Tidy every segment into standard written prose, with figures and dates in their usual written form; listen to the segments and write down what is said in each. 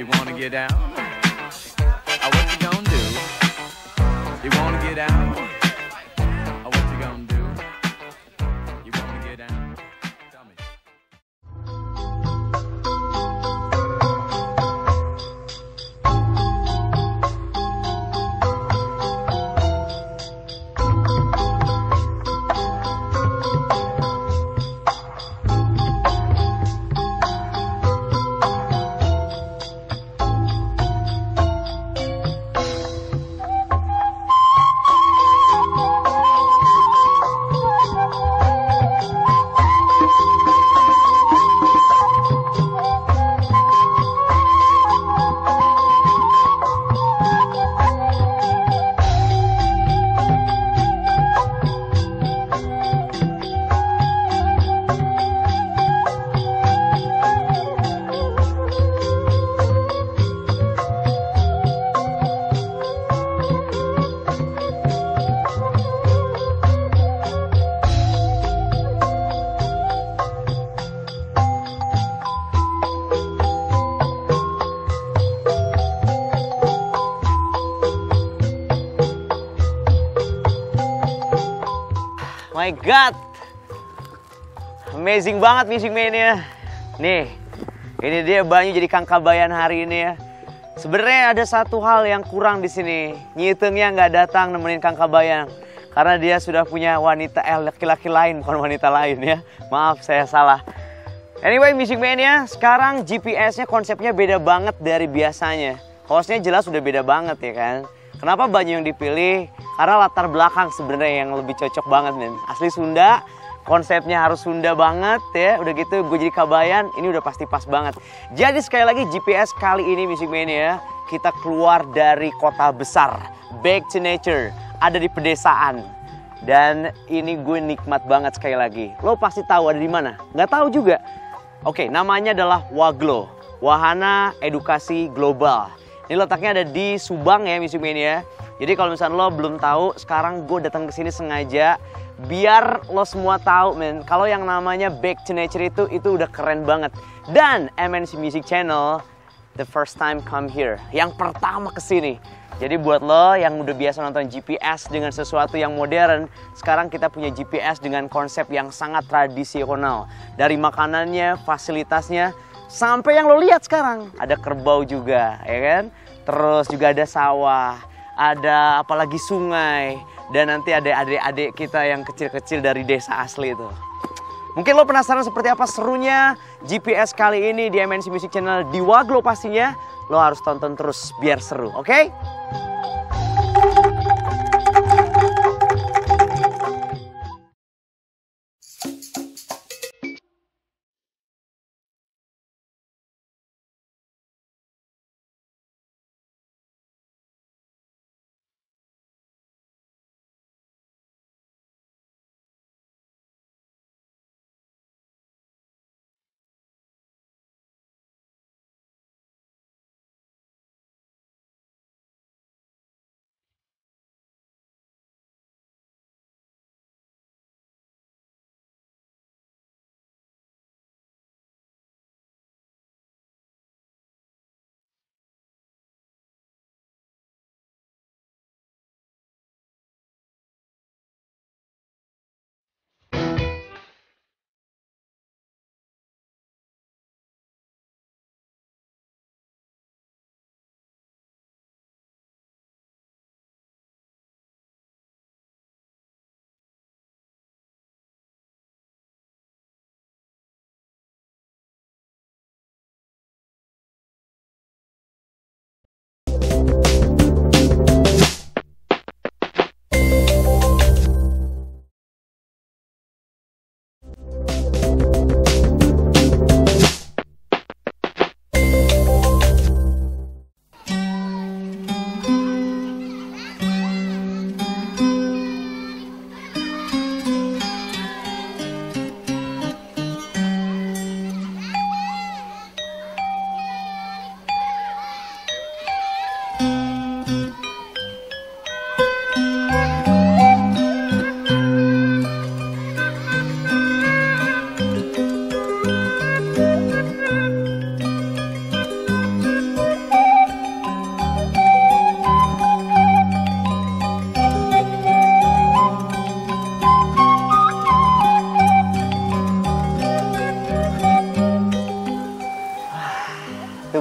wanna get down? What you gonna do? You wanna get down? What you gonna do? You wanna get down? Tell me. My God, amazing banget Music Mania. Nih, ini dia Banyu jadi Kang Kabayan hari ini ya. Sebenarnya ada satu hal yang kurang di sini. Nyi Itengnya nggak datang nemenin Kang Kabayan karena dia sudah punya wanita laki-laki lain, bukan wanita lain ya. Maaf saya salah. Anyway Music Mania, sekarang GPS-nya konsepnya beda banget dari biasanya. Hostnya jelas udah beda banget ya kan. Kenapa Banyu yang dipilih? Karena latar belakang sebenarnya yang lebih cocok banget men. Asli Sunda, konsepnya harus Sunda banget ya. Udah gitu gue jadi Kabayan, ini udah pasti pas banget. Jadi sekali lagi GPS kali ini Music Mania, kita keluar dari kota besar, back to nature, ada di pedesaan. Dan ini gue nikmat banget sekali lagi. Lo pasti tahu ada di mana? Nggak tahu juga. Oke, namanya adalah WAGLO, Wahana Edukasi Global. Ini letaknya ada di Subang ya Music Mania. Jadi kalau misalnya lo belum tahu, sekarang gue datang ke sini sengaja biar lo semua tahu men. Kalau yang namanya Back to Nature itu udah keren banget. Dan MNC Music Channel the first time come here, yang pertama ke sini. Jadi buat lo yang udah biasa nonton GPS dengan sesuatu yang modern, sekarang kita punya GPS dengan konsep yang sangat tradisional. Dari makanannya, fasilitasnya, sampai yang lo lihat sekarang, ada kerbau juga, ya kan? Terus juga ada sawah, ada apalagi sungai, dan nanti ada adik-adik kita yang kecil-kecil dari desa asli itu. Mungkin lo penasaran seperti apa serunya GPS kali ini di MNC Music Channel di WAGLO pastinya. Lo harus tonton terus biar seru, oke?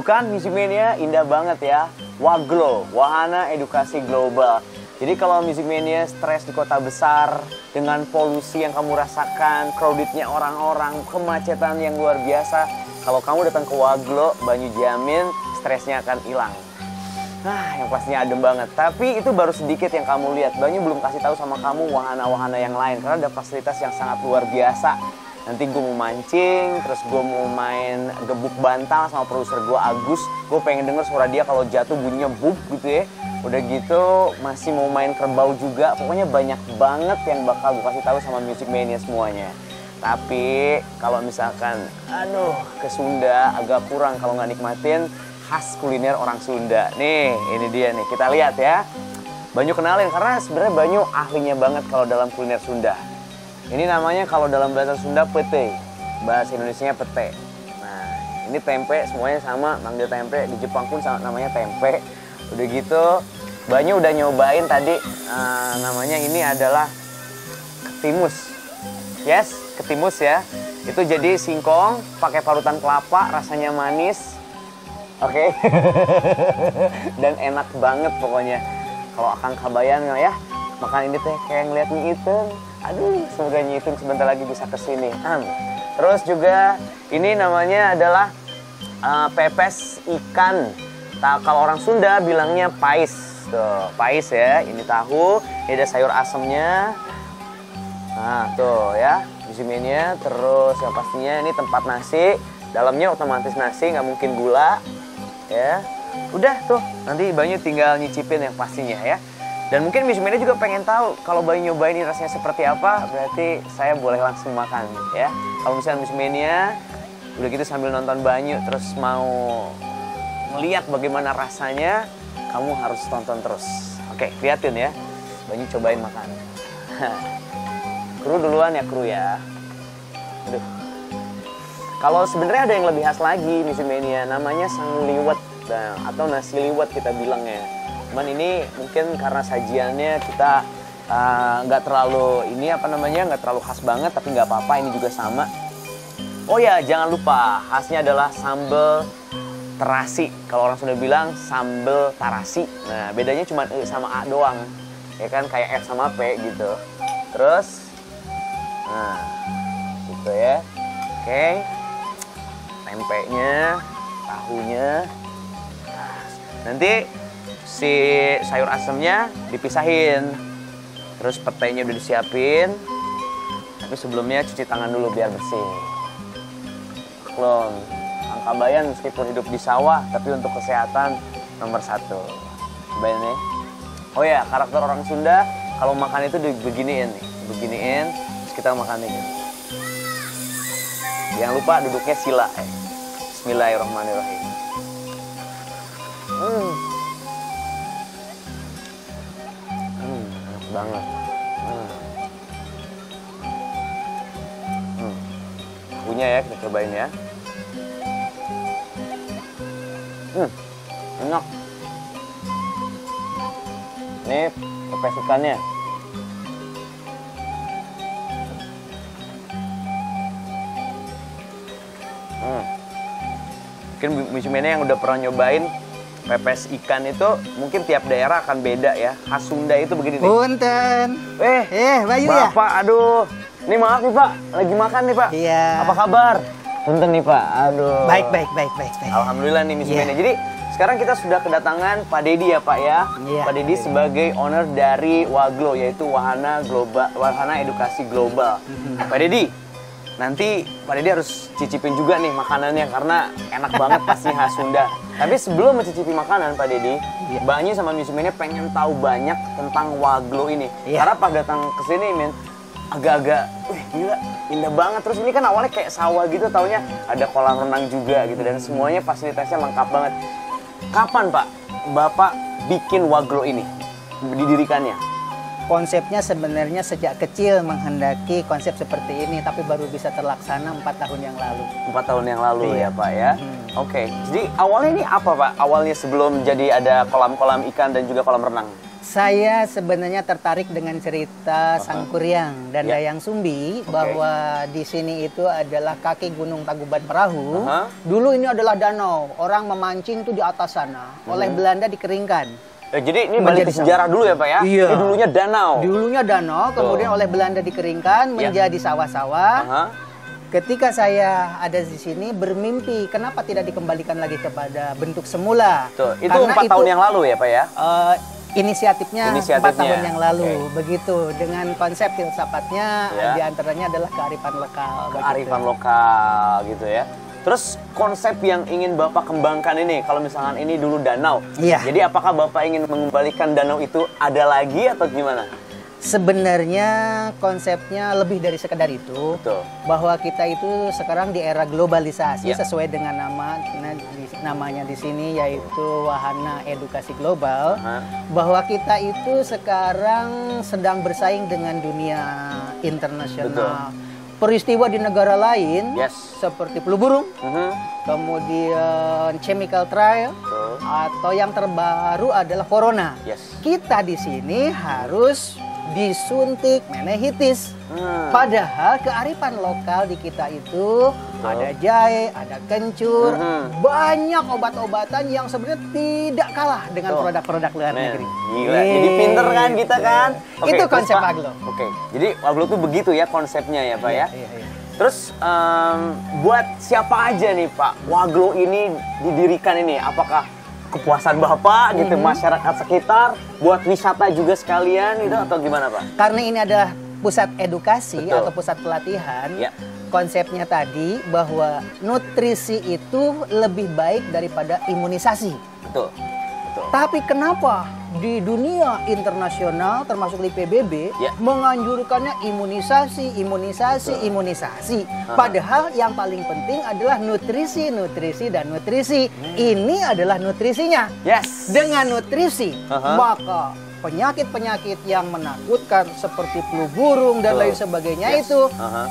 kan Music Mania? Indah banget ya. Waglo, Wahana Edukasi Global. Jadi kalau Music Mania stres di kota besar dengan polusi yang kamu rasakan, crowdednya orang-orang, kemacetan yang luar biasa, kalau kamu datang ke Waglo, Banyu jamin stresnya akan hilang. Nah, yang pastinya adem banget. Tapi itu baru sedikit yang kamu lihat. Banyu belum kasih tahu sama kamu wahana-wahana yang lain karena ada fasilitas yang sangat luar biasa. Nanti gue mau mancing, terus gue mau main gebuk bantal sama produser gue Agus. Gue pengen denger suara dia kalau jatuh bunyinya bub gitu ya. Udah gitu masih mau main kerbau juga. Pokoknya banyak banget yang bakal gue kasih tahu sama Music Mania semuanya. Tapi kalau misalkan, aduh, ke Sunda agak kurang kalau nggak nikmatin khas kuliner orang Sunda. Nih, ini dia nih, kita lihat ya. Banyu kenalin, karena sebenarnya Banyu ahlinya banget kalau dalam kuliner Sunda. Ini namanya kalau dalam bahasa Sunda pete, bahasa Indonesianya pete. Nah, ini tempe, semuanya sama, manggil tempe. Di Jepang pun sama, namanya tempe. Udah gitu, Banyu udah nyobain tadi, namanya ini adalah ketimus. Yes, ketimus ya. Itu jadi singkong, pakai parutan kelapa, rasanya manis. Oke. Dan enak banget pokoknya. Kalau Akang kabayan ya, makan ini teh kayak ngeliat Nyi Itung. Aduh, semoga Nyi Itung sebentar lagi bisa kesini. Terus juga ini namanya adalah pepes ikan. Kalau orang Sunda bilangnya pais. Tuh, pais ya. Ini tahu, ini ada sayur asemnya. Nah, tuh ya, Music Mania. Terus yang pastinya ini tempat nasi. Dalamnya otomatis nasi, nggak mungkin gula. Ya, udah tuh. Nanti Banyu tinggal nyicipin yang pastinya ya. Dan mungkin Music Mania juga pengen tahu kalau Banyu nyobain ini rasanya seperti apa, berarti saya boleh langsung makan ya. Kalau misalnya Music Mania udah gitu sambil nonton Banyu terus mau ngeliat bagaimana rasanya, kamu harus tonton terus. Oke, liatin ya. Banyu cobain makan. Kru duluan ya, kru ya. Aduh. Kalau sebenarnya ada yang lebih khas lagi Music Mania, namanya sang liwet atau nasi liwet kita bilangnya. Cuman ini mungkin karena sajiannya kita nggak terlalu nggak terlalu khas banget, tapi nggak apa-apa, ini juga sama. Oh ya, jangan lupa khasnya adalah sambal terasi. Kalau orang Sunda bilang sambal tarasi. Nah, bedanya cuma E sama A doang. Ya kan, kayak F sama P gitu. Terus nah, gitu ya. Oke. Tempenya, tahunya. Nanti si sayur asemnya dipisahin, terus petainya udah disiapin, tapi sebelumnya cuci tangan dulu biar bersih. Klon, Kang Kabayan meskipun hidup di sawah, tapi untuk kesehatan nomor 1. Cobain nih. Oh ya, karakter orang Sunda kalau makan itu beginiin nih, beginiin, terus kita makan ini. Jangan lupa duduknya sila. Bismillahirrahmanirrahim. Enak banget. Tahunya ya, kita cobain ya. Enak. Ini pepes ikannya. Mungkin Music Mania yang udah pernah nyobain pepes ikan itu mungkin tiap daerah akan beda ya. Khas Sunda itu begini nih. Punten. Bayu Bayu ya? Bapak, aduh. Ini maaf nih Pak, lagi makan nih Pak. Iya. Apa kabar? Punten nih Pak, aduh. Baik. Alhamdulillah nih Music Iya. Mania. Jadi sekarang kita sudah kedatangan Pak Dedi ya Pak ya. Iya. Pak Dedi sebagai owner dari Waglo, yaitu Wahana Edukasi Global. Pak Dedi, nanti Pak Dedi harus cicipin juga nih makanannya karena enak banget pasti khas Sunda. Tapi sebelum mencicipi makanan Pak Dedi, Iya. Banyu sama Music Mania pengen tahu banyak tentang Waglo ini. Iya. Karena pas datang ke sini agak-agak, gila, indah banget. Terus ini kan awalnya kayak sawah gitu, taunya ada kolam renang juga gitu dan semuanya fasilitasnya lengkap banget. Kapan Pak Bapak bikin Waglo ini, didirikannya? Konsepnya sebenarnya sejak kecil menghendaki konsep seperti ini, tapi baru bisa terlaksana 4 tahun yang lalu. 4 tahun yang lalu Iya. ya Pak ya. Oke, jadi awalnya ini apa Pak? Awalnya sebelum jadi ada kolam-kolam ikan dan juga kolam renang? Saya sebenarnya tertarik dengan cerita Sangkuriang dan Dayang Sumbi bahwa di sini itu adalah kaki Gunung Tangkuban Perahu. Dulu ini adalah danau, orang memancing tuh di atas sana. Oleh Belanda dikeringkan. Jadi ini balik ke sejarah dulu ya Pak ya? Iya. Ini dulunya danau. Dulunya danau, kemudian oleh Belanda dikeringkan menjadi sawah-sawah. Ketika saya ada di sini bermimpi, kenapa tidak dikembalikan lagi kepada bentuk semula? Tuh, itu 4 tahun yang lalu ya Pak ya? Inisiatifnya 4 tahun yang lalu, begitu. Dengan konsep filsafatnya, diantaranya adalah kearifan lokal. Kearifan lokal gitu ya. Terus konsep yang ingin Bapak kembangkan ini, kalau misalkan ini dulu danau, jadi apakah Bapak ingin mengembalikan danau itu ada lagi atau gimana? Sebenarnya konsepnya lebih dari sekedar itu. Betul. Bahwa kita itu sekarang di era globalisasi sesuai dengan namanya di sini yaitu Wahana Edukasi Global. Bahwa kita itu sekarang sedang bersaing dengan dunia internasional. Betul. Peristiwa di negara lain seperti flu burung, kemudian chemical trial, atau yang terbaru adalah corona. Kita di sini harus disuntik meningitis. Padahal kearifan lokal di kita itu ada jahe, ada kencur, banyak obat-obatan yang sebenarnya tidak kalah dengan produk-produk luar negeri. Gila, jadi pinter kan kita kan? Itu konsep Waglo. Jadi Waglo tuh begitu ya konsepnya ya Pak ya? Terus buat siapa aja nih Pak Waglo ini didirikan ini? Apakah kepuasan Bapak gitu, masyarakat sekitar, buat wisata juga sekalian gitu atau gimana Pak? Karena ini adalah pusat edukasi atau pusat pelatihan, konsepnya tadi bahwa nutrisi itu lebih baik daripada imunisasi. Betul. Tapi kenapa di dunia internasional termasuk di PBB menganjurkannya imunisasi. Padahal yang paling penting adalah nutrisi. Ini adalah nutrisinya. Dengan nutrisi maka penyakit-penyakit yang menakutkan seperti flu burung dan lain sebagainya itu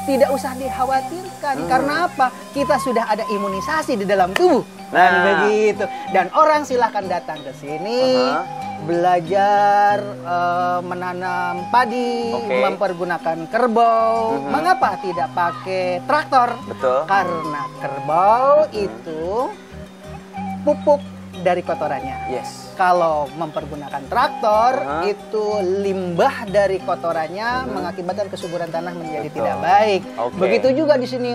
tidak usah dikhawatirkan. Karena apa? Kita sudah ada imunisasi di dalam tubuh. Begitu. Dan orang silahkan datang ke sini belajar menanam padi, mempergunakan kerbau. Mengapa tidak pakai traktor? Karena kerbau itu pupuk dari kotorannya. Kalau mempergunakan traktor itu limbah dari kotorannya mengakibatkan kesuburan tanah menjadi tidak baik. Begitu juga di sini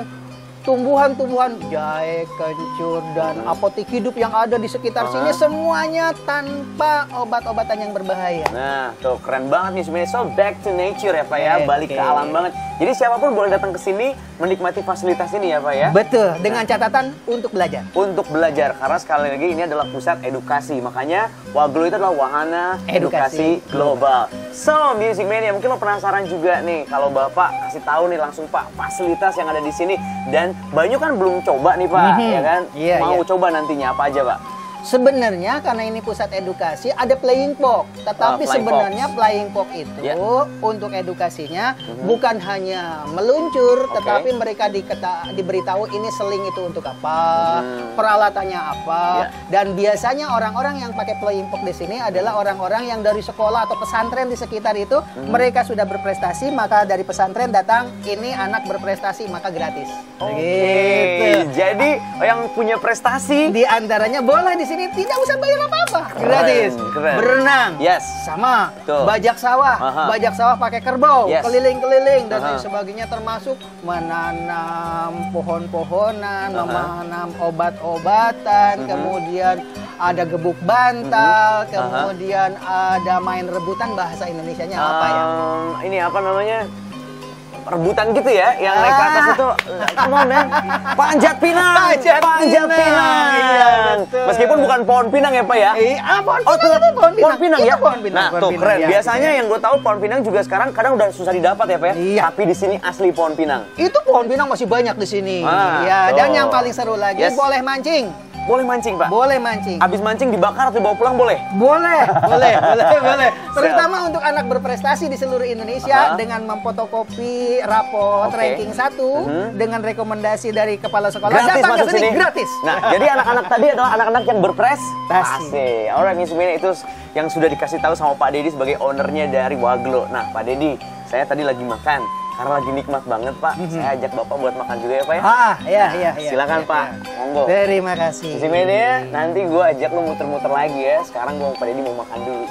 tumbuhan-tumbuhan jahe, kencur dan apotek hidup yang ada di sekitar sini semuanya tanpa obat-obatan yang berbahaya. Nah, tuh keren banget nih sebenarnya. So back to nature ya Pak ya, balik ke alam banget. Jadi siapapun boleh datang ke sini menikmati fasilitas ini ya Pak ya. Betul, dengan catatan untuk belajar. Untuk belajar, karena sekali lagi ini adalah pusat edukasi. Makanya Waglo itu adalah Wahana Edukasi Global. So, Music Mania, mungkin lo penasaran juga nih kalau Bapak kasih tahu nih langsung Pak fasilitas yang ada di sini. Dan Banyu kan belum coba nih Pak, ya kan? Mau coba nantinya apa aja Pak? Sebenarnya karena ini pusat edukasi ada playing pok, tetapi sebenarnya playing pok itu untuk edukasinya bukan hanya meluncur, tetapi mereka diberitahu ini seling itu untuk apa, peralatannya apa, dan biasanya orang-orang yang pakai playing pok di sini adalah orang-orang yang dari sekolah atau pesantren di sekitar itu mereka sudah berprestasi, maka dari pesantren datang ini anak berprestasi maka gratis. Gitu. Jadi yang punya prestasi di antaranya boleh di sini tidak usah bayar apa-apa, gratis. Berenang, sama. Bajak sawah pakai kerbau, keliling-keliling dan lain sebagainya, termasuk menanam pohon-pohonan, menanam obat-obatan, kemudian ada gebuk bantal, kemudian ada main rebutan, bahasa Indonesianya apa ya? Ini apa namanya? Rebutan gitu ya, yang naik ke atas itu, come on man, panjat pinang. Iya, meskipun bukan pohon pinang ya Pak ya? Pohon pinang ya? Nah tuh keren, biasanya yang gue tahu pohon pinang juga sekarang kadang udah susah didapat ya Pak ya? Tapi di sini asli pohon pinang. Itu pohon pinang masih banyak di sini. Dan yang paling seru lagi boleh mancing. boleh mancing, Pak? Boleh mancing. Abis mancing dibakar atau dibawa pulang boleh? Boleh. Terutama untuk anak berprestasi di seluruh Indonesia dengan memfotokopi raport ranking 1 dengan rekomendasi dari kepala sekolah. Gratis datang ke masuk sini sini. gratis. Nah, jadi anak-anak tadi adalah anak-anak yang berprestasi. Alright, Miss Mini, itu yang sudah dikasih tahu sama Pak Dedi sebagai ownernya dari Waglo. Nah, Pak Dedi, saya tadi lagi makan. Karena lagi nikmat banget, Pak. Saya ajak Bapak buat makan juga ya, Pak ya? Iya. Silakan, Pak. Monggo. Terima kasih. Miss Mini, nanti gue ajak lu muter-muter lagi ya. Sekarang gue Pak Dedi mau makan dulu.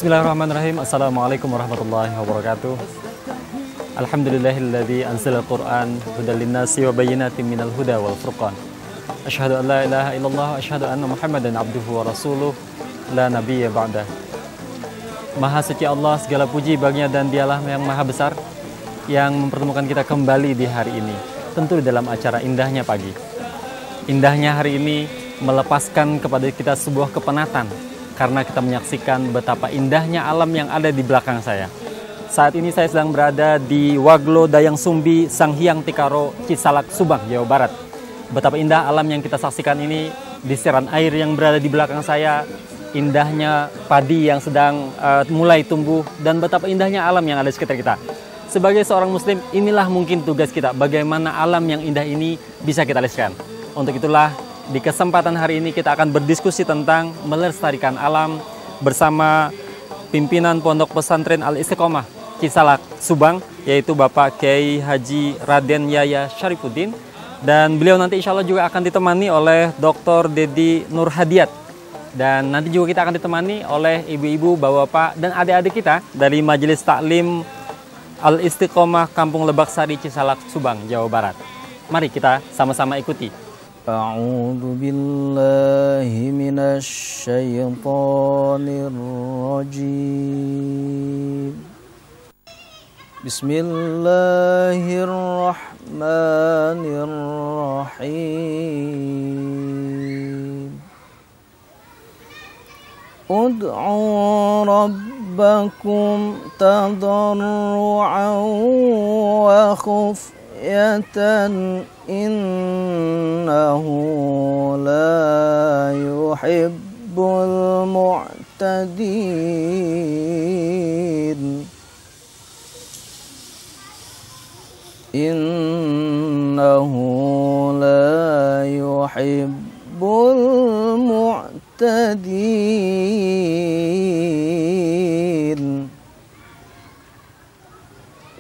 Bismillahirrahmanirrahim. Assalamualaikum warahmatullahi wabarakatuh. Alhamdulillahilladzi anzala al-Qur'an hudan linnasi wa bayyinatin minal huda wal furqan. Asyhadu an la ilaha illallah wa asyhadu anna Muhammadan abduhu wa rasuluh la nabiyya ba'dah. Maha suci Allah, segala puji baginya dan Dialah yang maha besar yang mempertemukan kita kembali di hari ini. Tentu di dalam acara indahnya pagi. Indahnya hari ini melepaskan kepada kita sebuah kepenatan karena kita menyaksikan betapa indahnya alam yang ada di belakang saya. Saat ini saya sedang berada di Waglo Dayang Sumbi Sanghyang Tikaro, Cisalak, Subang, Jawa Barat. Betapa indah alam yang kita saksikan ini, desiran air yang berada di belakang saya, indahnya padi yang sedang mulai tumbuh, dan betapa indahnya alam yang ada di sekitar kita. Sebagai seorang muslim, inilah mungkin tugas kita, bagaimana alam yang indah ini bisa kita lestarikan. Untuk itulah, di kesempatan hari ini kita akan berdiskusi tentang melestarikan alam bersama pimpinan Pondok Pesantren Al-Istiqomah Cisalak, Subang, yaitu Bapak Kiai Haji Raden Yaya Syarifuddin. Dan beliau nanti insya Allah juga akan ditemani oleh Dr. Dedi Nur Hadiat. Dan nanti juga kita akan ditemani oleh ibu-ibu, bapak-bapak, dan adik-adik kita dari Majelis Taklim Al-Istiqomah Kampung Lebak Sari, Cisalak, Subang, Jawa Barat. Mari kita sama-sama ikuti. A'udzu billahi minasy syaithanir rajim. Bismillahirrahmanirrahim. Ud'u rabbakum tadarru'an wa khufyatan innahu la yuhibbul mu'tadin. Innahu la yuhibbul mu'tadin.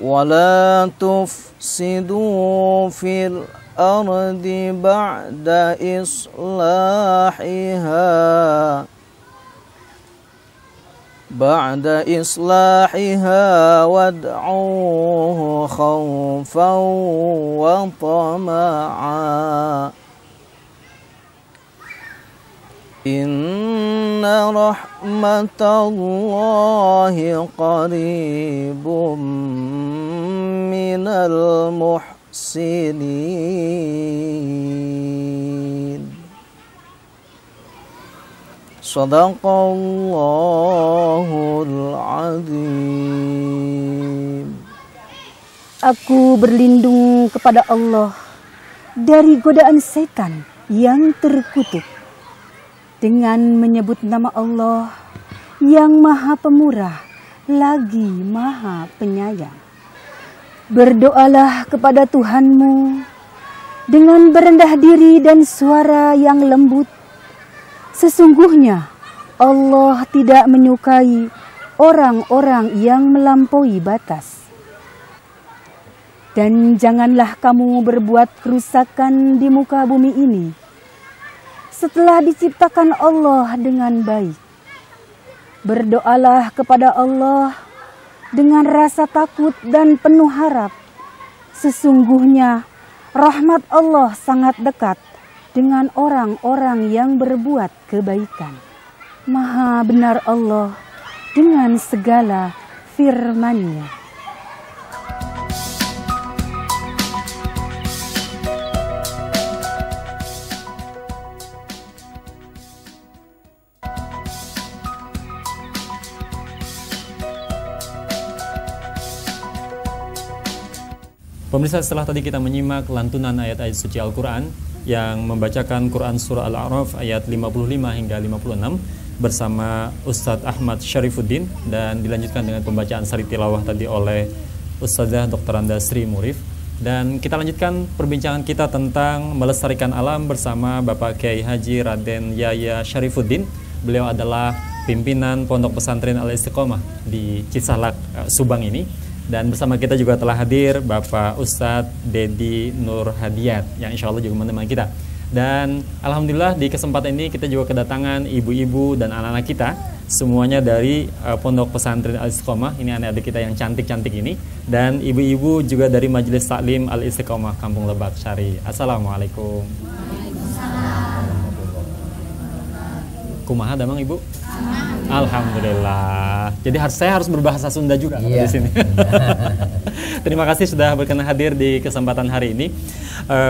Wala tufsidu fil ardi ba'da islahiha wad'uhu khawfan wa tama'a. Inna rahmatallahi qaribum minal muhsinin. Shadaqallahul azim. Aku berlindung kepada Allah dari godaan setan yang terkutuk dengan menyebut nama Allah yang Maha Pemurah lagi Maha Penyayang. Berdoalah kepada Tuhanmu dengan berendah diri dan suara yang lembut. Sesungguhnya Allah tidak menyukai orang-orang yang melampaui batas. Dan janganlah kamu berbuat kerusakan di muka bumi ini setelah diciptakan Allah dengan baik. Berdoalah kepada Allah dengan rasa takut dan penuh harap. Sesungguhnya rahmat Allah sangat dekat dengan orang-orang yang berbuat kebaikan. Maha benar Allah dengan segala firman-Nya. Pemirsa, setelah tadi kita menyimak lantunan ayat-ayat suci Al-Quran yang membacakan Quran Surah Al-A'raf ayat 55 hingga 56 bersama Ustadz Ahmad Syarifuddin, dan dilanjutkan dengan pembacaan sari tilawah tadi oleh Ustazah Dr. Anda Sri Murif. Dan kita lanjutkan perbincangan kita tentang melestarikan alam bersama Bapak Kiai Haji Raden Yaya Syarifuddin. Beliau adalah pimpinan Pondok Pesantren Al-Istiqomah di Cisalak, Subang ini. Dan bersama kita juga telah hadir Bapak Ustadz Dedi Nur Hadiat yang insya Allah juga menemani kita. Dan alhamdulillah di kesempatan ini kita juga kedatangan ibu-ibu dan anak-anak kita, semuanya dari Pondok Pesantren Al-Istiqomah. Ini anak-adik kita yang cantik-cantik ini. Dan ibu-ibu juga dari Majelis Taklim Al-Istiqomah Kampung Lebak Sari. Assalamualaikum. Kumaha damang ibu? Alhamdulillah. Jadi saya harus berbahasa Sunda juga di sini. Terima kasih sudah berkenan hadir di kesempatan hari ini.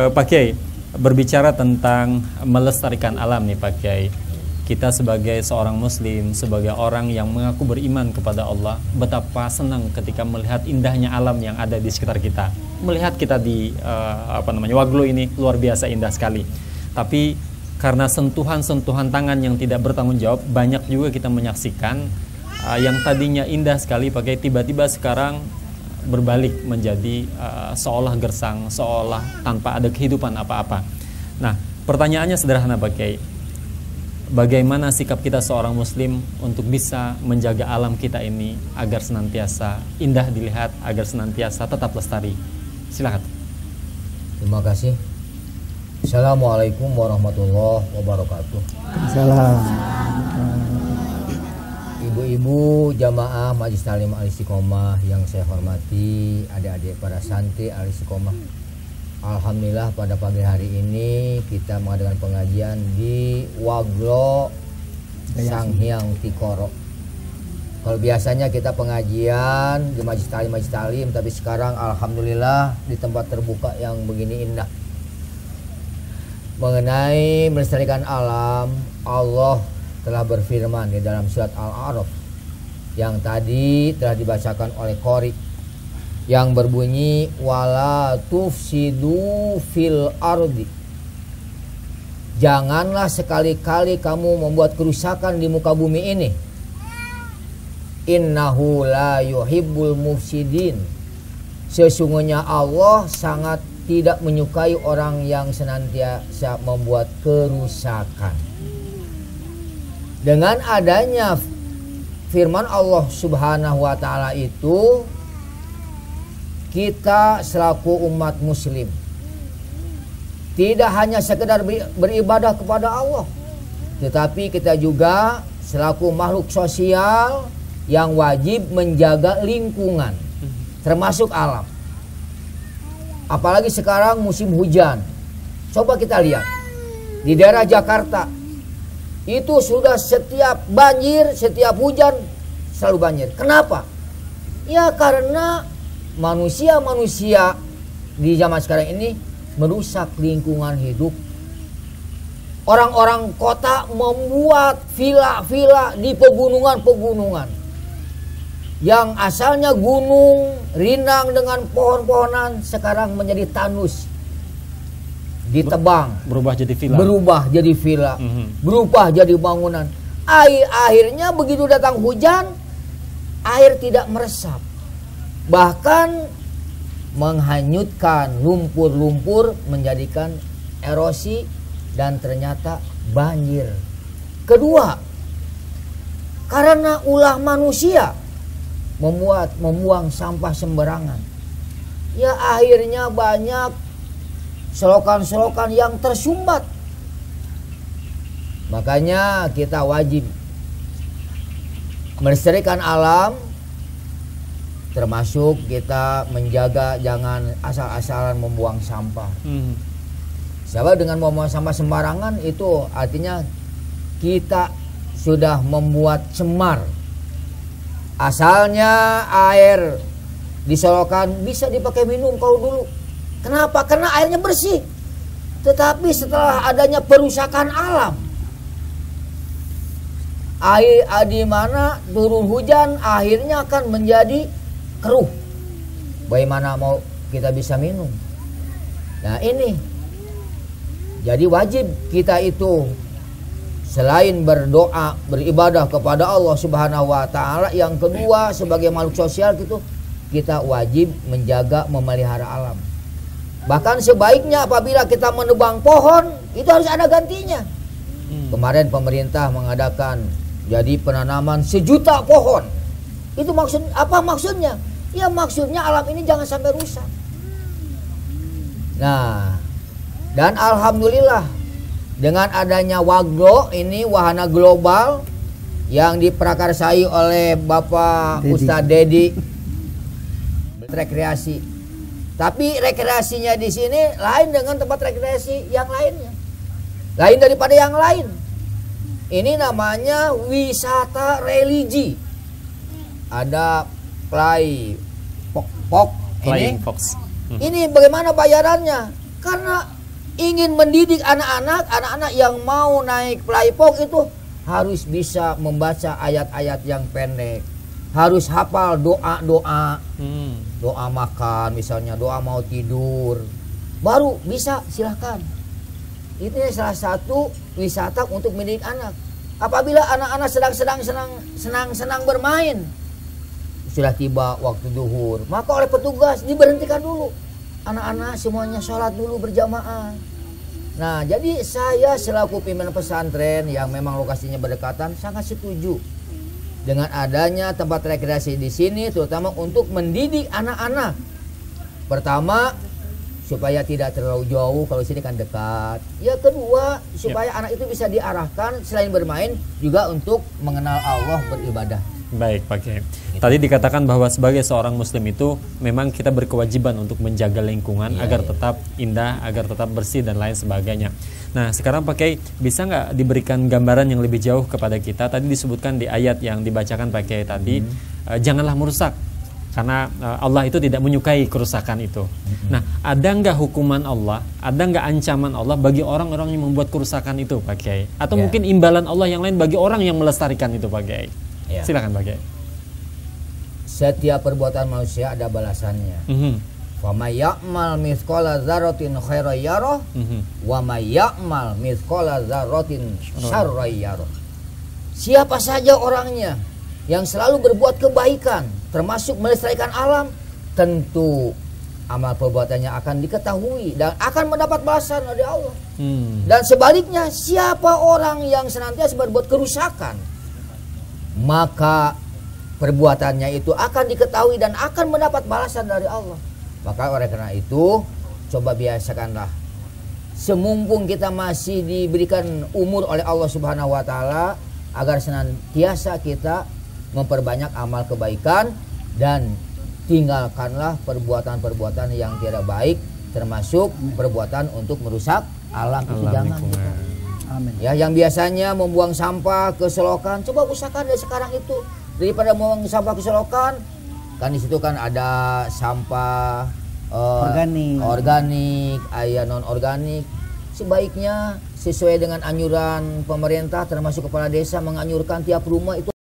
Pak Kiai, berbicara tentang melestarikan alam nih Pak Kiai. Kita sebagai seorang muslim, sebagai orang yang mengaku beriman kepada Allah, betapa senang ketika melihat indahnya alam yang ada di sekitar kita. Melihat kita di Waglo ini luar biasa indah sekali. Tapi karena sentuhan-sentuhan tangan yang tidak bertanggung jawab, banyak juga kita menyaksikan yang tadinya indah sekali pakai tiba-tiba sekarang berbalik menjadi seolah gersang, seolah tanpa ada kehidupan apa-apa. Nah, pertanyaannya sederhana Pak Kiai. Bagaimana sikap kita seorang muslim untuk bisa menjaga alam kita ini agar senantiasa indah dilihat, agar senantiasa tetap lestari? Silakan. Terima kasih. Assalamualaikum warahmatullahi wabarakatuh. Salam. Ibu-ibu jamaah Majelis Taklim Al-Istiqomah yang saya hormati, adik-adik para santri Al-Istiqomah. Alhamdulillah pada pagi hari ini kita mengadakan pengajian di Waglo Sanghyang Tikoro. Kalau biasanya kita pengajian di Majelis Taklim, tapi sekarang alhamdulillah di tempat terbuka yang begini indah. Mengenai melestarikan alam, Allah telah berfirman di dalam surat Al-A'raf yang tadi telah dibacakan oleh Qori, yang berbunyi wala tufsidu fil ardi. Janganlah sekali-kali kamu membuat kerusakan di muka bumi ini. Innahu la yuhibbul mufsidin. Sesungguhnya Allah sangat tidak menyukai orang yang senantiasa membuat kerusakan. Dengan adanya firman Allah Subhanahu wa taala itu, kita selaku umat muslim tidak hanya sekedar beribadah kepada Allah, tetapi kita juga selaku makhluk sosial yang wajib menjaga lingkungan, termasuk alam. Apalagi sekarang musim hujan. Coba kita lihat di daerah Jakarta itu sudah setiap banjir, setiap hujan selalu banjir. Kenapa? Ya karena manusia-manusia di zaman sekarang ini merusak lingkungan hidup. Orang-orang kota membuat villa-villa di pegunungan-pegunungan yang asalnya gunung rindang dengan pohon-pohonan sekarang menjadi tandus, ditebang, berubah jadi villa, berubah jadi bangunan. Akhirnya begitu datang hujan, air tidak meresap. Bahkan menghanyutkan lumpur-lumpur, menjadikan erosi dan ternyata banjir. Kedua, karena ulah manusia membuang sampah sembarangan, ya akhirnya banyak selokan-selokan yang tersumbat. Makanya kita wajib melestarikan alam, termasuk kita menjaga jangan asal-asalan membuang sampah. Sebab dengan membuang sampah sembarangan itu artinya kita sudah membuat cemar. Asalnya air di selokan bisa dipakai minum kalau dulu. Kenapa? Karena airnya bersih. Tetapi setelah adanya perusakan alam, air di mana turun hujan akhirnya akan menjadi keruh. Bagaimana mau kita bisa minum? Nah ini, jadi wajib kita itu selain berdoa, beribadah kepada Allah Subhanahu wa taala, yang kedua sebagai makhluk sosial gitu, kita wajib menjaga memelihara alam. Bahkan sebaiknya apabila kita menebang pohon, itu harus ada gantinya. Kemarin pemerintah mengadakan jadi penanaman 1 juta pohon. Itu maksud apa maksudnya? Ya maksudnya alam ini jangan sampai rusak. Nah, dan alhamdulillah dengan adanya WAGLO ini, wahana global yang diprakarsai oleh Bapak Ustadz Dedi, rekreasi. Tapi rekreasinya di sini lain dengan tempat rekreasi yang lainnya. Lain daripada yang lain. Ini namanya wisata religi. Ada Flying Fox. Ini bagaimana bayarannya? Karena ingin mendidik anak-anak yang mau naik Flying Fox itu harus bisa membaca ayat-ayat yang pendek. Harus hafal doa-doa. Doa makan misalnya, doa mau tidur. Baru bisa, silahkan. Itu salah satu wisata untuk mendidik anak. Apabila anak-anak senang bermain, sudah tiba waktu zuhur, maka oleh petugas diberhentikan dulu. Anak-anak semuanya sholat dulu berjamaah. Nah, jadi saya selaku pimpinan pesantren yang memang lokasinya berdekatan sangat setuju dengan adanya tempat rekreasi di sini, terutama untuk mendidik anak-anak. Pertama, supaya tidak terlalu jauh, kalau sini kan dekat. Ya kedua, supaya anak itu bisa diarahkan selain bermain juga untuk mengenal Allah, beribadah. Baik, Pak Kiai. Tadi dikatakan bahwa sebagai seorang muslim itu memang kita berkewajiban untuk menjaga lingkungan agar tetap indah, agar tetap bersih dan lain sebagainya. Nah, sekarang Pak Kiai bisa nggak diberikan gambaran yang lebih jauh kepada kita? Tadi disebutkan di ayat yang dibacakan Pak Kiai tadi, janganlah merusak. Karena Allah itu tidak menyukai kerusakan itu. Nah, ada nggak hukuman Allah, ada nggak ancaman Allah bagi orang-orang yang membuat kerusakan itu, Pak Kiai? Atau mungkin imbalan Allah yang lain bagi orang yang melestarikan itu, Pak Kiai? Silakan, Pak Kiai. Setiap perbuatan manusia ada balasannya. Wa may ya'mal mithqala dzarratin khairan yarah, wa may ya'mal mithqala dzarratin syarran yarah. Siapa saja orangnya yang selalu berbuat kebaikan, termasuk melestarikan alam, tentu amal perbuatannya akan diketahui dan akan mendapat balasan dari Allah. Dan sebaliknya, siapa orang yang senantiasa berbuat kerusakan, maka perbuatannya itu akan diketahui dan akan mendapat balasan dari Allah. Maka oleh karena itu, coba biasakanlah, semumpung kita masih diberikan umur oleh Allah Subhanahu wa taala, agar senantiasa kita memperbanyak amal kebaikan dan tinggalkanlah perbuatan-perbuatan yang tidak baik, termasuk perbuatan untuk merusak alam itu jangan. Amin. Ya, yang biasanya membuang sampah ke selokan, coba usahakan dari sekarang itu, daripada membuang sampah ke selokan, kan di situ kan ada sampah organik, non organik. Sebaiknya sesuai dengan anjuran pemerintah, termasuk kepala desa menganjurkan tiap rumah itu